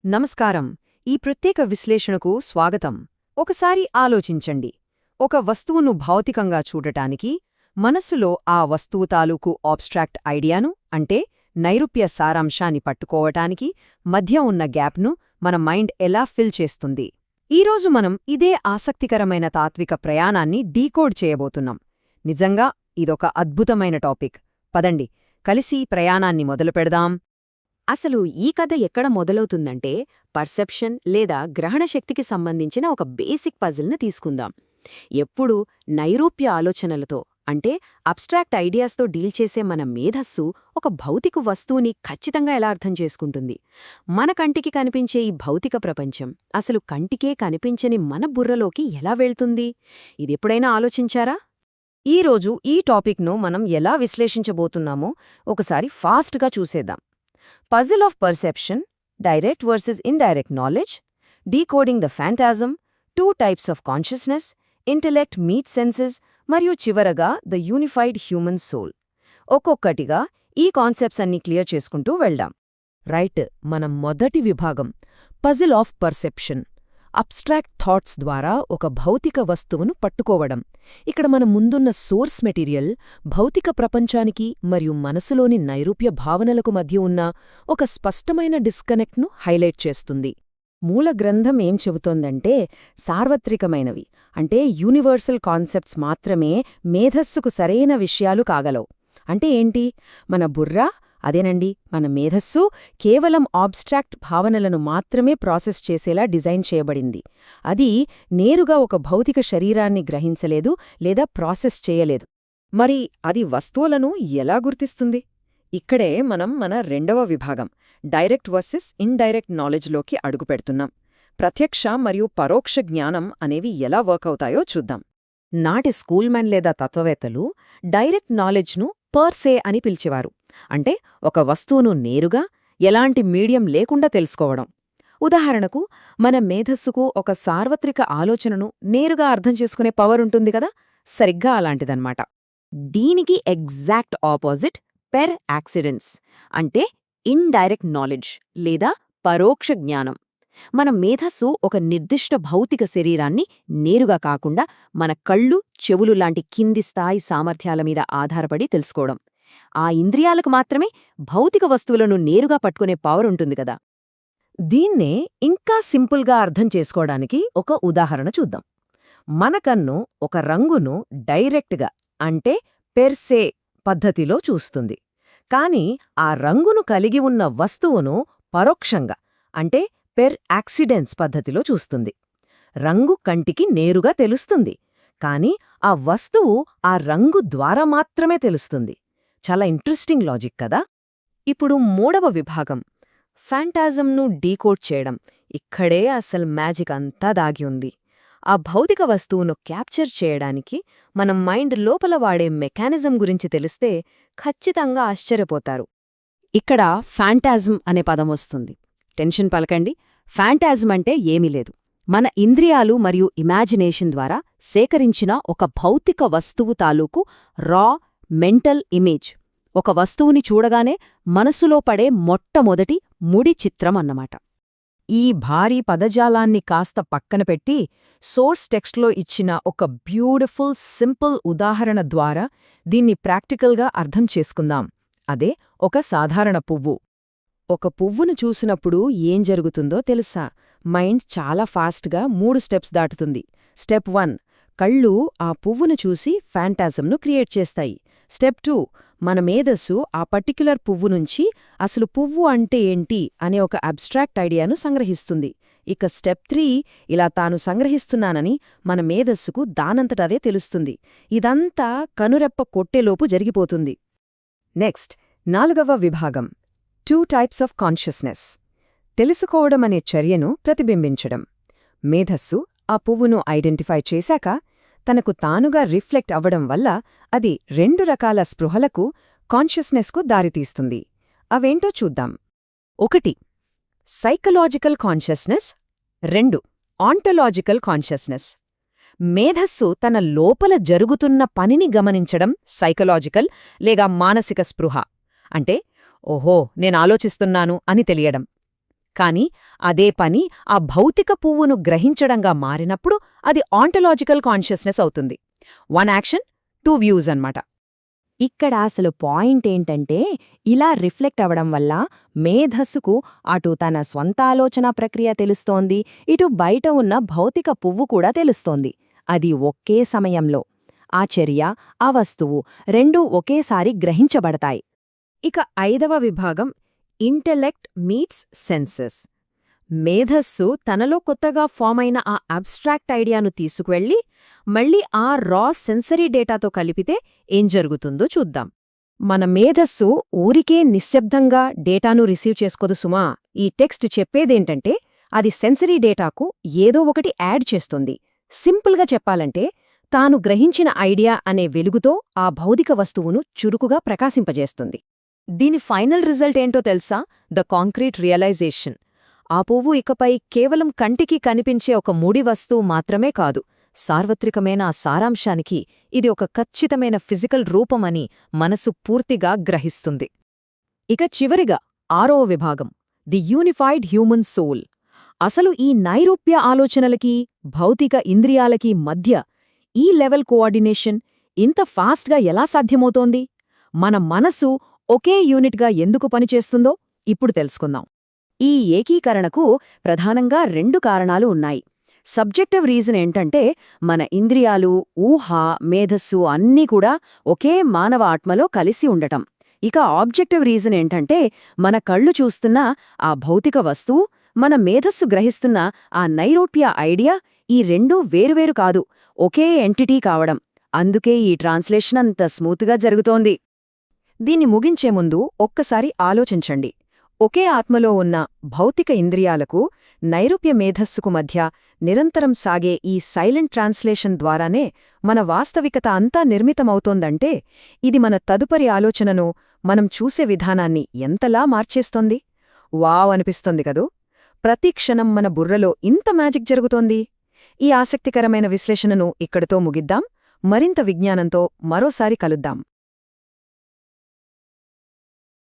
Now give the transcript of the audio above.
నమస్కారం. ఈ ప్రత్యేక విశ్లేషణకు స్వాగతం. ఒకసారి ఆలోచించండి. ఒక వస్తువును భౌతికంగా చూడటానికి మనస్సులో ఆ వస్తువు తాలూకు ఆబ్స్ట్రాక్ట్ ఐడియాను అంటే నైరూప్య సారాంశాన్ని పట్టుకోవటానికి మధ్య ఉన్న గ్యాప్ను మన మైండ్ ఎలా ఫిల్ చేస్తుంది? ఈరోజు మనం ఇదే ఆసక్తికరమైన తాత్విక ప్రయాణాన్ని డీకోడ్ చేయబోతున్నాం. నిజంగా ఇదొక అద్భుతమైన టాపిక్. పదండి, కలిసి ప్రయాణాన్ని మొదలుపెడదాం. అసలు ఈ కథ ఎక్కడ మొదలవుతుందంటే పర్సెప్షన్ లేదా గ్రహణశక్తికి సంబంధించిన ఒక బేసిక్ పజిల్ని తీసుకుందాం. ఎప్పుడు నైరూప్య ఆలోచనలతో అంటే అబ్స్ట్రాక్ట్ ఐడియాస్తో డీల్ చేసే మన మేధస్సు ఒక భౌతిక వస్తువుని ఖచ్చితంగా ఎలా అర్థం చేసుకుంటుంది? మన కంటికి కనిపించే ఈ భౌతిక ప్రపంచం అసలు కంటికే కనిపించని మన బుర్రలోకి ఎలా వెళ్తుంది? ఇదెప్పుడైనా ఆలోచించారా? ఈరోజు ఈ టాపిక్ను మనం ఎలా విశ్లేషించబోతున్నామో ఒకసారి ఫాస్ట్గా చూసేద్దాం. Puzzle of perception, direct versus indirect knowledge, decoding the phantasm, two types of consciousness, intellect meets senses, మరియు చివరగా the unified human soul. ఒక్కొక్కటిగా ఈ కాన్సెప్ట్స్ అన్ని క్లియర్ చేసుకుంటూ వెళ్దాం. రైట్, మనం మొదటి విభాగం puzzle of perception, abstract thoughts ద్వారా ఒక భౌతిక వస్తువును పట్టుకోవడం. ఇక్కడ మన ముందున్న సోర్స్ మెటీరియల్ భౌతిక ప్రపంచానికి మరియు మనసులోని నైరూప్య భావనలకు మధ్య ఉన్న ఒక స్పష్టమైన డిస్కనెక్ట్ను హైలైట్ చేస్తుంది. మూల గ్రంథం ఏం చెబుతోందంటే సార్వత్రికమైనవి అంటే యూనివర్సల్ కాన్సెప్ట్స్ మాత్రమే మేధస్సుకు సరైన విషయాలు కాగలవు. అంటే ఏంటి? మన బుర్ర, అదేనండి మన మేధస్సు, కేవలం ఆబ్స్ట్రాక్ట్ భావనలను మాత్రమే ప్రాసెస్ చేసేలా డిజైన్ చేయబడింది. అది నేరుగా ఒక భౌతిక శరీరాన్ని గ్రహించలేదు లేదా ప్రాసెస్ చేయలేదు. మరి అది వస్తువులను ఎలా గుర్తిస్తుంది? ఇక్కడే మనం మన రెండవ విభాగం డైరెక్ట్ వర్సెస్ ఇండైరెక్ట్ నాలెడ్జ్లోకి అడుగుపెడుతున్నాం. ప్రత్యక్ష మరియు పరోక్ష జ్ఞానం అనేవి ఎలా వర్కవుతాయో చూద్దాం. నాటి స్కూల్మెన్ లేదా తత్వవేత్తలు డైరెక్ట్ నాలెడ్జ్ను పర్ సే అని పిలిచేవారు. అంటే ఒక వస్తువును నేరుగా ఎలాంటి మీడియం లేకుండా తెలుసుకోవడం. ఉదాహరణకు మన మేధస్సుకు ఒక సార్వత్రిక ఆలోచనను నేరుగా అర్థం చేసుకునే పవర్ ఉంటుంది కదా, సరిగ్గా అలాంటిదన్నమాట. దీనికి ఎగ్జాక్ట్ ఆపోజిట్ పెర్ యాక్సిడెన్స్ అంటే ఇండైరెక్ట్ నాలెడ్జ్ లేదా పరోక్ష జ్ఞానం. మన మేధస్సు ఒక నిర్దిష్ట భౌతిక శరీరాన్ని నేరుగా కాకుండా మన కళ్ళు, చెవులు లాంటి కింది స్థాయి సామర్థ్యాల మీద ఆధారపడి తెలుసుకోవడం. ఆ ఇంద్రియాలకు మాత్రమే భౌతిక వస్తువులను నేరుగా పట్టుకునే పవర్ ఉంటుంది కదా. దీన్నే ఇంకా సింపుల్గా అర్థం చేసుకోవడానికి ఒక ఉదాహరణ చూద్దాం. మన కన్ను ఒక రంగును డైరెక్ట్గా అంటే పెర్సే పద్ధతిలో చూస్తుంది. కాని ఆ రంగును కలిగి ఉన్న వస్తువును పరోక్షంగా అంటే పెర్ యాక్సిడెన్స్ పద్ధతిలో చూస్తుంది. రంగు కంటికి నేరుగా తెలుస్తుంది, కాని ఆ వస్తువు ఆ రంగు ద్వారా మాత్రమే తెలుస్తుంది. చాలా ఇంట్రెస్టింగ్ లాజిక్ కదా. ఇప్పుడు మూడవ విభాగం ఫ్యాంటాజంను డీకోడ్ చేయడం. ఇక్కడే అసలు మ్యాజిక్ అంతా దాగి ఉంది. ఆ భౌతిక వస్తువును క్యాప్చర్ చేయడానికి మనం మైండ్ లోపల వాడే మెకానిజం గురించి తెలిస్తే ఖచ్చితంగా ఆశ్చర్యపోతారు. ఇక్కడ ఫ్యాంటాజం అనే పదం వస్తుంది. టెన్షన్ పలకండి. ఫ్యాంటాజం అంటే ఏమీ లేదు, మన ఇంద్రియాలు మరియు ఇమాజినేషన్ ద్వారా సేకరించిన ఒక భౌతిక వస్తువు తాలూకు రా మెంటల్ ఇమేజ్. ఒక వస్తువుని చూడగానే మనసులో పడే మొట్టమొదటి ముడి చిత్రం అన్నమాట. ఈ భారీ పదజాలాన్ని కాస్త పక్కన పెట్టి సోర్స్ టెక్స్ట్లో ఇచ్చిన ఒక బ్యూటిఫుల్ సింపుల్ ఉదాహరణ ద్వారా దీన్ని ప్రాక్టికల్గా అర్థం చేసుకుందాం. అదే ఒక సాధారణ పువ్వు. ఒక పువ్వును చూసినప్పుడు ఏం జరుగుతుందో తెలుసా? మైండ్ చాలా ఫాస్ట్గా 3 స్టెప్స్ దాటుతుంది. స్టెప్ 1, కళ్ళు ఆ పువ్వును చూసి ఫ్యాంటాజంను క్రియేట్ చేస్తాయి. స్టెప్ 2, మన మేధస్సు ఆ పర్టిక్యులర్ పువ్వు నుంచి అసలు పువ్వు అంటే ఏంటి అనే ఒక అబ్స్ట్రాక్ట్ ఐడియాను సంగ్రహిస్తుంది. ఇక స్టెప్ 3, ఇలా తాను సంగ్రహిస్తున్నానని మన మేధస్సుకు దానంతటదే తెలుస్తుంది. ఇదంతా కనురెప్ప కొట్టేలోపు జరిగిపోతుంది. నెక్స్ట్, నాలుగవ విభాగం టూ టైప్స్ ఆఫ్ కాన్షియస్నెస్. తెలుసుకోవడమనే చర్యను ప్రతిబింబించడం. మేధస్సు ఆ పువ్వును ఐడెంటిఫై చేశాక తనకు తానుగా రిఫ్లెక్ట్ అవ్వడం వల్ల అది 2 రకాల స్పృహలకు, కాన్షియస్నెస్కు దారితీస్తుంది. అవేంటో చూద్దాం. 1 సైకలాజికల్ కాన్షియస్నెస్, 2 ఆంటలాజికల్ కాన్షియస్నెస్. మేధస్సు తన లోపల జరుగుతున్న పనిని గమనించడం సైకలాజికల్ లేదా మానసిక స్పృహ. అంటే ఓహో నేనాలోచిస్తున్నాను అని తెలియడం. కాని అదే పని ఆ భౌతిక పువ్వును గ్రహించడంగా మారినప్పుడు అది ఆంటలాజికల్ కాన్షియస్నెస్ అవుతుంది. 1 యాక్షన్ 2 వ్యూస్ అన్నమాట. ఇక్కడ అసలు పాయింట్ ఏంటంటే ఇలా రిఫ్లెక్ట్ అవడం వల్ల మేధస్సుకు అటు తన స్వంత ఆలోచన ప్రక్రియ తెలుస్తోంది, ఇటు బయట ఉన్న భౌతిక పువ్వు కూడా తెలుస్తోంది. అది ఒకే సమయంలో. ఆ చర్య, ఆ వస్తువు రెండూ ఒకేసారి గ్రహించబడతాయి. ఇక 5వ విభాగం ఇంటెలెక్ట్ మీట్స్ సెన్సెస్. మేధస్సు తనలో కొత్తగా ఫామ్ అయిన ఆ అబ్స్ట్రాక్ట్ ఐడియాను తీసుకువెళ్ళి మళ్ళీ ఆ రా సెన్సరీ డేటాతో కలిపితే ఏం జరుగుతుందో చూద్దాం. మన మేధస్సు ఊరికే నిశ్శబ్దంగా డేటాను రిసీవ్ చేసుకోదు సుమా. ఈ టెక్స్ట్ చెప్పేదేంటంటే అది సెన్సరీ డేటాకు ఏదో ఒకటి యాడ్ చేస్తుంది. సింపుల్గా చెప్పాలంటే తాను గ్రహించిన ఐడియా అనే వెలుగుతో ఆ భౌతిక వస్తువును చురుకుగా ప్రకాశింపజేస్తుంది. దీని ఫైనల్ రిజల్ట్ ఏంటో తెలుసా? The concrete realisation. ఆ పువ్వు ఇకపై కేవలం కంటికి కనిపించే ఒక ముడి వస్తువు మాత్రమే కాదు, సార్వత్రికమైన ఆ సారాంశానికి ఇది ఒక ఖచ్చితమైన ఫిజికల్ రూపమని మనసు పూర్తిగా గ్రహిస్తుంది. ఇక చివరిగా 6వ విభాగం ది యూనిఫైడ్ హ్యూమన్ సోల్. అసలు ఈ నైరూప్య ఆలోచనలకి భౌతిక ఇంద్రియాలకి మధ్య ఈ లెవెల్ కోఆర్డినేషన్ ఇంత ఫాస్ట్గా ఎలా సాధ్యమవుతోంది? మన మనసు ఒకే యూనిట్గా ఎందుకు పనిచేస్తుందో ఇప్పుడు తెలుసుకుందాం. ఈ ఏకీకరణకు ప్రధానంగా 2 కారణాలు ఉన్నాయి. సబ్జెక్టివ్ రీజన్ ఏంటంటే మన ఇంద్రియాలు, ఊహ, మేధస్సు అన్నీ కూడా ఒకే మానవ ఆత్మలో కలిసి ఉండటం. ఇక ఆబ్జెక్టివ్ రీజన్ ఏంటంటే మన కళ్ళు చూస్తున్న ఆ భౌతిక వస్తువు, మన మేధస్సు గ్రహిస్తున్న ఆ నైరూప్య ఐడియా, ఈ రెండూ వేరువేరు కాదు, ఒకే ఎంటిటీ కావడం. అందుకే ఈ ట్రాన్స్లేషన్ అంత స్మూత్గా జరుగుతోంది. దీన్ని ముగించే ముందు ఒక్కసారి ఆలోచించండి. ఒకే ఆత్మలో ఉన్న భౌతిక ఇంద్రియాలకు, నైరూప్య మేధస్సుకు మధ్య నిరంతరం సాగే ఈ సైలెంట్ ట్రాన్స్లేషన్ ద్వారానే మన వాస్తవికత అంతా నిర్మితమవుతోందంటే ఇది మన తదుపరి ఆలోచనను, మనం చూసే విధానాన్ని ఎంతలా మార్చేస్తోంది. వావ్ అనిపిస్తోంది కదూ! ప్రతి క్షణం మన బుర్రలో ఇంత మ్యాజిక్ జరుగుతోంది. ఈ ఆసక్తికరమైన విశ్లేషణను ఇక్కడితో ముగిద్దాం. మరింత విజ్ఞానంతో మరోసారి కలుద్దాం.